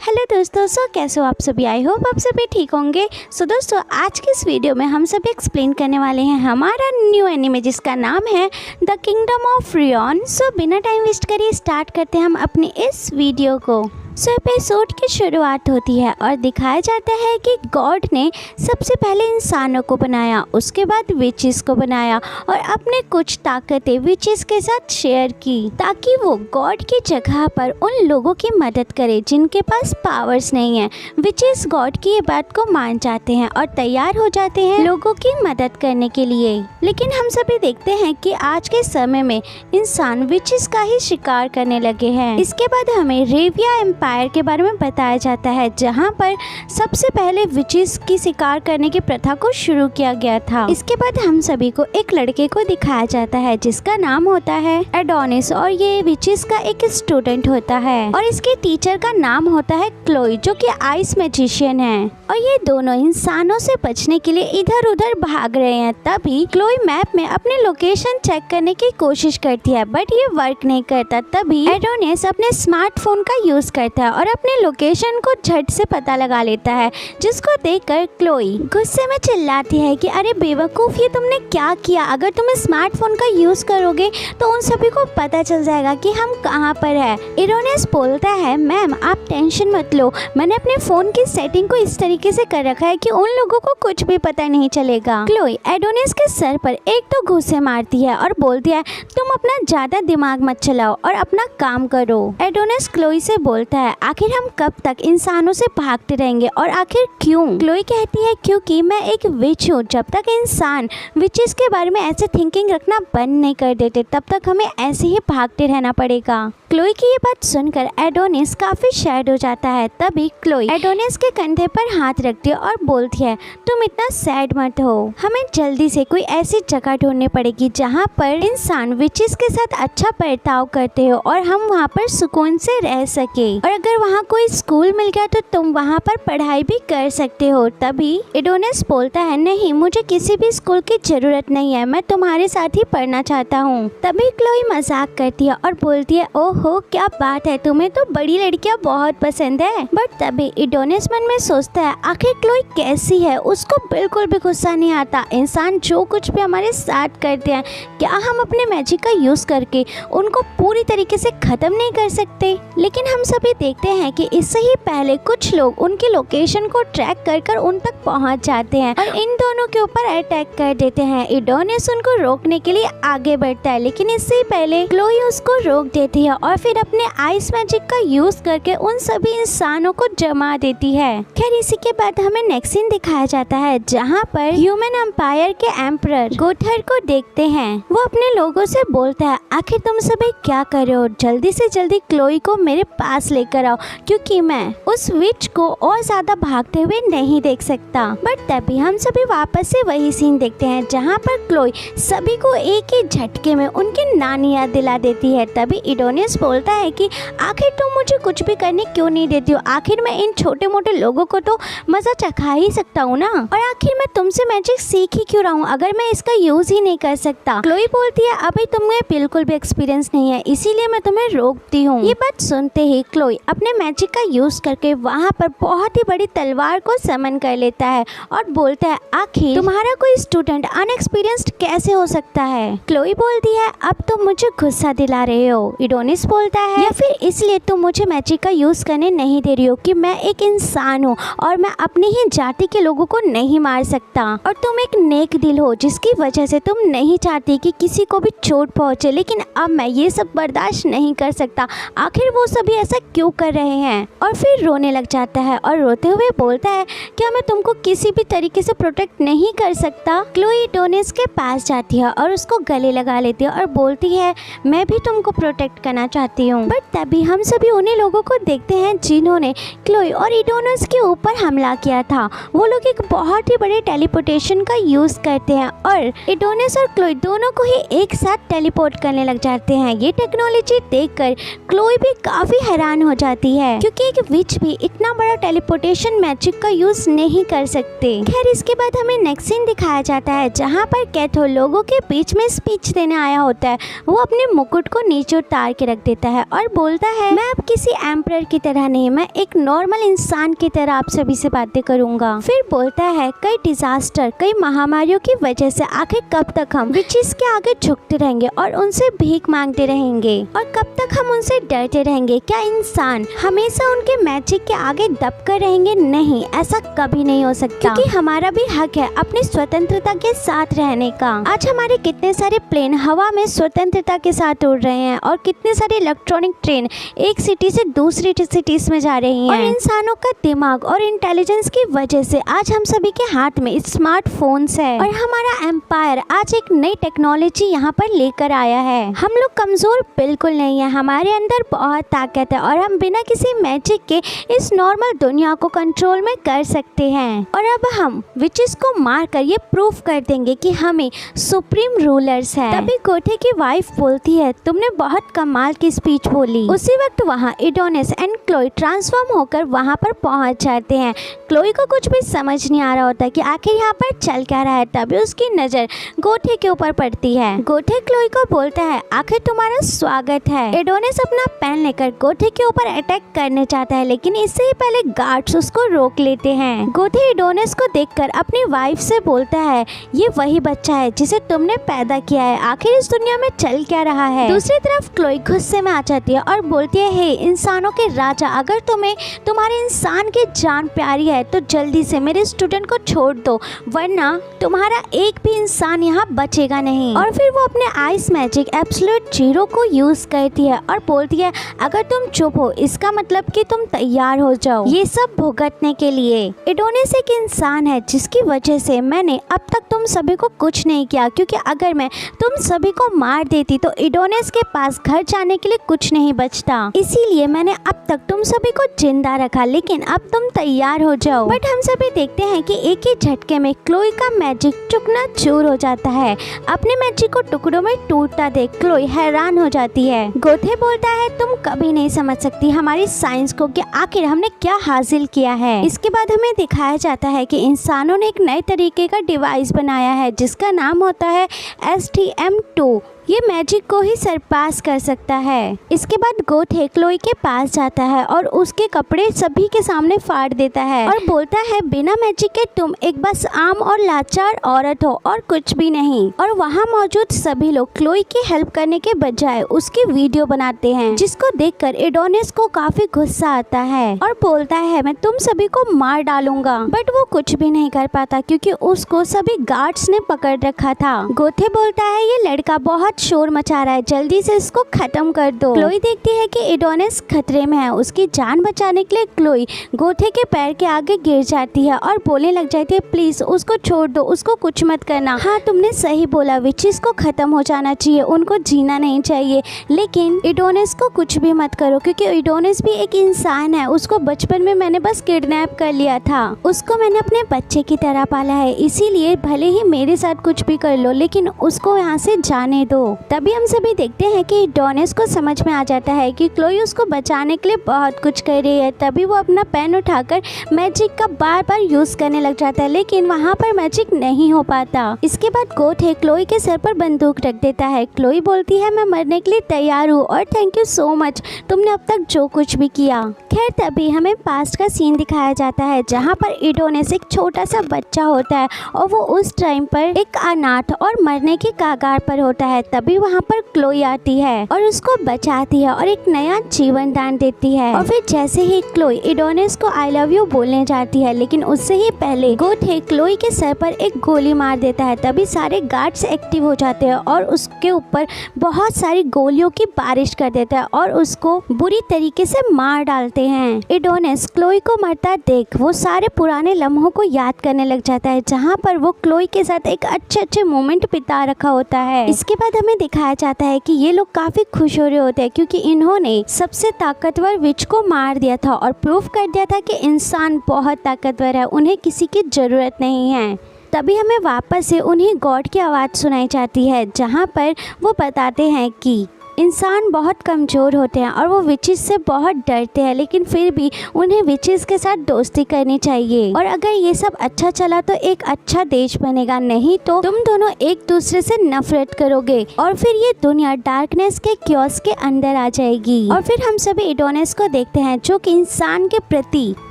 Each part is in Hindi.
हेलो दोस्तों, कैसे हो आप सभी। आई होप आप सभी ठीक होंगे। दोस्तों, आज के इस वीडियो में हम सभी एक्सप्लेन करने वाले हैं हमारा न्यू एनिमे जिसका नाम है द किंगडम ऑफ रियॉन। बिना टाइम वेस्ट करिए स्टार्ट करते हैं हम अपने इस वीडियो को। एपिसोड की शुरुआत होती है और दिखाया जाता है कि गॉड ने सबसे पहले इंसानों को बनाया, उसके बाद विचेस को बनाया और अपने कुछ ताकतें विचेस के साथ शेयर की ताकि वो गॉड की जगह पर उन लोगों की मदद करे जिनके पास पावर्स नहीं है। विचेस गॉड की ये बात को मान जाते हैं और तैयार हो जाते हैं लोगों की मदद करने के लिए। लेकिन हम सभी देखते हैं कि आज के समय में इंसान विचेस का ही शिकार करने लगे हैं। इसके बाद हमें रेविया एम्पायर के बारे में बताया जाता है जहां पर सबसे पहले विचेस की शिकार करने की प्रथा को शुरू किया गया था। इसके बाद हम सभी को एक लड़के को दिखाया जाता है जिसका नाम होता है एडोनिस और ये विचेस का एक स्टूडेंट होता है और इसके टीचर का नाम होता है क्लोई जो कि आइस मैजिशियन है। और ये दोनों इंसानों से बचने के लिए इधर उधर भाग रहे हैं। तभी क्लोई मैप में अपने लोकेशन चेक करने की कोशिश करती है बट ये वर्क नहीं करता। तभी एडोनिस अपने स्मार्टफोन का यूज करता है और अपने लोकेशन को झट से पता लगा लेता है, जिसको देखकर क्लोई गुस्से में चिल्लाती है कि अरे बेवकूफ, ये तुमने क्या किया। अगर तुम स्मार्टफोन का यूज करोगे तो उन सभी को पता चल जाएगा कि हम कहाँ पर है। एडोनिस बोलता है मैम आप टेंशन मत लो, मैंने अपने फोन की सेटिंग को इस तरीके से कर रखा है कि उन लोगों को कुछ भी पता नहीं चलेगा। क्लोई एडोनिस के सर पर एक तो घूंसे मारती है और बोलती है तुम अपना ज्यादा दिमाग मत चलाओ और अपना काम करो। एडोनिस क्लोई से बोलता है आखिर हम कब तक इंसानों से भागते रहेंगे और आखिर क्यों। क्लोई कहती है क्योंकि मैं एक विच हूँ, जब तक इंसान विचेस के बारे में ऐसे थिंकिंग रखना बंद नहीं कर देते तब तक हमें ऐसे ही भागते रहना पड़ेगा। क्लोई की ये बात सुनकर एडोनिस काफी सैड हो जाता है। तभी क्लोई एडोनिस के कंधे पर हाथ रखती है और बोलती है तुम इतना सैड मत हो, हमें जल्दी से कोई ऐसी जगह ढूंढनी पड़ेगी जहाँ पर इंसान विचेस के साथ अच्छा बर्ताव करते हो और हम वहाँ पर सुकून से रह सके, और अगर वहाँ कोई स्कूल मिल गया तो तुम वहाँ पर पढ़ाई भी कर सकते हो। तभी एडोनिस बोलता है नहीं, मुझे किसी भी स्कूल की जरूरत नहीं है, मैं तुम्हारे साथ ही पढ़ना चाहता हूँ। तभी क्लोई मजाक करती है और बोलती है ओहो क्या बात है, तुम्हें तो बड़ी लड़कियाँ बहुत पसंद है। बट तभी एडोनिस मन में सोचता है आखिर क्लोई कैसी है, उसको बिल्कुल भी गुस्सा नहीं आता। इंसान जो कुछ भी हमारे साथ करते हैं क्या हम अपने मैजिक का यूज करके उनको पूरी तरीके से खत्म नहीं कर सकते। लेकिन हम सभी देखते हैं कि इससे ही पहले कुछ लोग उनके लोकेशन को ट्रैक कर उन तक पहुंच जाते हैं और इन दोनों के ऊपर अटैक कर देते हैं। एडोनिस उनको रोकने के लिए आगे बढ़ता है लेकिन इससे ही पहले क्लोई उसको रोक देती है और फिर अपने आइस मैजिक का यूज करके उन सभी इंसानों को जमा देती है। खैर इसी के बाद हमें नेक्स्ट सीन दिखाया जाता है जहाँ पर ह्यूमन एम्पायर के एम्परर गोथर को देखते हैं। वो अपने लोगों से बोलता है आखिर तुम सभी क्या कर रहे हो, जल्दी से जल्दी क्लोई को मेरे पास लेकर आओ क्योंकि मैं उस विच को और ज्यादा भागते हुए नहीं देख सकता। बट तभी हम सभी वापस से वही सीन देखते हैं जहाँ पर क्लोई सभी को एक ही झटके में उनकी नानी याद दिला देती है। तभी एडोनिस बोलता है कि आखिर तुम मुझे कुछ भी करने क्यों नहीं देती हो, आखिर मैं इन छोटे मोटे लोगों को तो मजा चखा ही सकता हूँ ना, और आखिर मैं तुमसे मैजिक सीख ही क्यों रहा हूँ अगर मैं इसका यूज ही नहीं कर सकता। क्लोई बोलती है अभी तुम्हें बिल्कुल भी एक्सपीरियंस नहीं है इसीलिए मैं तुम्हें रोकती हूँ। ये बात सुनते ही क्लोई अपने मैजिक का यूज करके वहाँ पर बहुत ही बड़ी तलवार को समन कर लेता है और बोलता है आखिर तुम्हारा कोई स्टूडेंट अनएक्सपीरियंस्ड कैसे हो सकता है। क्लोई बोलती है अब तुम मुझे गुस्सा दिला रहे हो। एडोनिस बोलता है या फिर इसलिए तुम मुझे मैजिक का यूज करने नहीं दे रही हो कि मैं एक इंसान हूँ और मैं अपनी ही जाति के लोगों को नहीं मार सकता, और तुम एक नेक दिल हो जिसकी वजह से तुम नहीं चाहती कि किसी को भी चोट पहुँचे, लेकिन अब मैं ये सब बर्दाश्त नहीं कर सकता, आखिर वो सभी ऐसा क्यों कर रहे हैं। और फिर रोने लग जाता है और रोते हुए बोलता है क्या मैं तुमको किसी भी तरीके से प्रोटेक्ट नहीं कर सकता। क्लोई एडोनिस के पास जाती है और उसको गले लगा लेती है और बोलती है मैं भी तुमको प्रोटेक्ट करना चाहती हूँ। बट तभी हम सभी उन्हीं लोगों को देखते हैं जिन्होंने क्लोई और एडोनिस के ऊपर हमला किया था। वो लोग एक बहुत ही बड़े टेलीपोर्टेशन का यूज करते हैं और एडोनिस और क्लोई दोनों को ही एक साथ टेलीपोर्ट करने लग जाते हैं। ये टेक्नोलॉजी देखकर क्लोई भी काफी हैरान हो जाती है, क्योंकि एक विच भी इतना बड़ा टेलीपोर्टेशन मैजिक का यूज नहीं कर सकते। खैर इसके बाद हमें नेक्स्ट सीन दिखाया जाता है जहाँ पर कैथो लोगों के बीच में स्पीच देने आया होता है। वो अपने मुकुट को नीचे उतार के रख देता है और बोलता है, मैं अब किसी एम्परर की तरह नहीं, मैं एक नॉर्मल इंसान की तरह आप सभी से बातें करूंगा। फिर बोलता है, कई डिजास्टर, कई महामारियों की वजह से आखिर कब तक हम विचेस के आगे झुकते रहेंगे और उनसे भीख मांगते रहेंगे, और कब तक हम उनसे डरते रहेंगे? क्या इंसान हमेशा उनके मैजिक के आगे दब कर रहेंगे? नहीं, ऐसा कभी नहीं हो सकता, क्योंकि हमारा भी हक है अपनी स्वतंत्रता के साथ रहने का। आज हमारे कितने सारे प्लेन हवा में स्वतंत्रता के साथ उड़ रहे हैं और कितने सारे इलेक्ट्रॉनिक ट्रेन एक सिटी से दूसरी सिटीज में जा रही हैं। और इंसानों का दिमाग और इंटेलिजेंस की वजह से आज हम सभी के हाथ में स्मार्टफोन्स है और हमारा एम्पायर आज एक नई टेक्नोलॉजी यहाँ पर लेकर आया है। हम लोग कमजोर बिल्कुल नहीं है, हमारे अंदर बहुत ताकत है और हम बिना किसी मैजिक के इस नॉर्मल दुनिया को कंट्रोल में कर सकते हैं। और अब हम विचेस को मार कर ये प्रूफ कर देंगे कि हमें सुप्रीम रूलर्स है। तभी गोटे की वाइफ बोलती है, तुमने बहुत कमाल की स्पीच बोली। उसी वक्त वहाँ एडोनिस एंड क्लोई ट्रांसफॉर्म होकर वहाँ पर पहुँच जाते हैं। क्लोई को कुछ भी समझ नहीं आ रहा होता कि आखिर यहाँ पर चल क्या रहा है। तभी उसकी नजर गोटे के ऊपर पड़ती है। गोटे क्लोई को बोलता है, आखिर तुम्हारा स्वागत है। एडोनिस अपना पेन लेकर गोटे के ऊपर अटैक करने चाहता है, लेकिन इससे ही पहले गार्ड्स उसको रोक लेते हैं। गोटे एडोनिस को देखकर अपनी वाइफ से बोलता है, ये वही बच्चा है जिसे तुमने पैदा किया है, आखिर इस दुनिया में चल क्या रहा है। दूसरी तरफ क्लोई गुस्से में आ जाती है और बोलती है, हे इंसानों के राजा, अगर तुम्हें तुम्हारे इंसान की जान प्यारी है तो जल्दी से मेरे स्टूडेंट को छोड़ दो, वरना तुम्हारा एक भी इंसान यहाँ बचेगा नहीं। और फिर वो अपने आइस मैजिक एब्सोल्यूट जीरो को यूज करती है और बोलती है, अगर तुम चुप हो इसका मतलब कि तुम तैयार हो जाओ ये सब भुगतने के लिए। एडोनिस एक इंसान है जिसकी वजह से मैंने अब तक तुम सभी को कुछ नहीं किया, क्योंकि अगर मैं तुम सभी को मार देती तो एडोनिस के पास घर जाने के लिए कुछ नहीं बचता, इसीलिए मैंने अब तक तुम सभी को जिंदा रखा, लेकिन अब तुम तैयार हो जाओ। बट हम सभी देखते हैं कि एक ही झटके में क्लोई का मैजिक चुकना चूर हो जाता है। अपने मैजिक को टुकड़ों में टूटता देख क्लोई हैरान हो जाती है। गोथे बोलता है, तुम कभी नहीं समझ सकती हमारी साइंस को कि आखिर हमने क्या हासिल किया है। इसके बाद हमें दिखाया जाता है कि इंसानों ने एक नए तरीके का डिवाइस बनाया है जिसका नाम होता है STM2। ये मैजिक को ही सरपास कर सकता है। इसके बाद गोथे क्लोई के पास जाता है और उसके कपड़े सभी के सामने फाड़ देता है और बोलता है, बिना मैजिक के तुम एक बस आम और लाचार औरत हो और कुछ भी नहीं। और वहाँ मौजूद सभी लोग क्लोई की हेल्प करने के बजाय उसकी वीडियो बनाते हैं, जिसको देखकर एडोनिस को काफी गुस्सा आता है और बोलता है, मैं तुम सभी को मार डालूंगा। बट वो कुछ भी नहीं कर पाता क्योंकि उसको सभी गार्ड्स ने पकड़ रखा था। गोथे बोलता है, ये लड़का बहुत शोर मचा रहा है, जल्दी से इसको खत्म कर दो। क्लोई देखती है कि एडोनिस खतरे में है। उसकी जान बचाने के लिए क्लोई गोथे के पैर के आगे गिर जाती है और बोलने लग जाती है, प्लीज उसको छोड़ दो, उसको कुछ मत करना। हाँ तुमने सही बोला, विचेस को खत्म हो जाना चाहिए, उनको जीना नहीं चाहिए, लेकिन एडोनिस को कुछ भी मत करो, क्योंकि एडोनिस भी एक इंसान है। उसको बचपन में मैंने बस किडनैप कर लिया था, उसको मैंने अपने बच्चे की तरह पाला है, इसीलिए भले ही मेरे साथ कुछ भी कर लो लेकिन उसको यहाँ से जाने दो। तभी हम सभी देखते हैं कि एडोनिस को समझ में आ जाता है कि क्लोई उसको बचाने के लिए बहुत कुछ कर रही है। तभी वो अपना पेन उठाकर मैजिक का बार बार यूज करने लग जाता है, लेकिन वहाँ पर मैजिक नहीं हो पाता। इसके बाद गोथे क्लोई के सर पर बंदूक रख देता है। क्लोई बोलती है, मैं मरने के लिए तैयार हूँ और थैंक यू सो मच, तुमने अब तक जो कुछ भी किया। खैर तभी हमें पास्ट का सीन दिखाया जाता है जहाँ पर एडोनिस एक छोटा सा बच्चा होता है और वो उस टाइम पर एक अनाथ और मरने के कगार पर होता है। तभी वहाँ पर क्लोई आती है और उसको बचाती है और एक नया जीवन दान देती है। और फिर जैसे ही क्लोई एडोनिस को आई लव यू बोलने जाती है, लेकिन उससे ही पहले गोथे क्लोई के सर पर एक गोली मार देता है। तभी सारे गार्ड्स एक्टिव हो जाते हैं और उसके ऊपर बहुत सारी गोलियों की बारिश कर देता है और उसको बुरी तरीके से मार डालते हैं। एडोनिस क्लोई को मरता देख वो सारे पुराने लम्हों को याद करने लग जाता है, जहाँ पर वो क्लोई के साथ एक अच्छे मोमेंट बिता रखा होता है। इसके बाद हमें दिखाया जाता है कि ये लोग काफी खुश हो रहे होते हैं क्योंकि इन्होंने सबसे ताकतवर विच को मार दिया था और प्रूफ कर दिया था कि इंसान बहुत ताकतवर है, उन्हें किसी की जरूरत नहीं है। तभी हमें वापस से उन्हीं गॉड की आवाज़ सुनाई जाती है, जहाँ पर वो बताते हैं कि इंसान बहुत कमज़ोर होते हैं और वो विचेस से बहुत डरते हैं, लेकिन फिर भी उन्हें विचेस के साथ दोस्ती करनी चाहिए। और अगर ये सब अच्छा चला तो एक अच्छा देश बनेगा, नहीं तो तुम दोनों एक दूसरे से नफरत करोगे और फिर ये दुनिया डार्कनेस के क्योस के अंदर आ जाएगी। और फिर हम सभी एडोनिस को देखते हैं जो कि इंसान के प्रति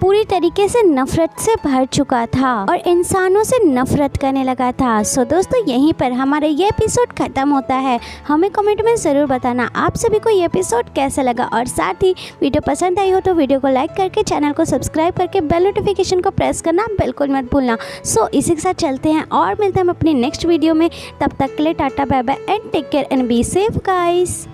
पूरी तरीके से नफरत से भर चुका था और इंसानों से नफरत करने लगा था। सो दोस्तों, यहीं पर हमारा ये एपिसोड खत्म होता है। हमें कमेंट में ज़रूर बताना आप सभी को ये एपिसोड कैसा लगा, और साथ ही वीडियो पसंद आई हो तो वीडियो को लाइक करके चैनल को सब्सक्राइब करके बेल नोटिफिकेशन को प्रेस करना बिल्कुल मत भूलना। सो इसी के साथ चलते हैं और मिलते हैं हम अपनी नेक्स्ट वीडियो में। तब तक के लिए tata bye bye and take care and be safe guys.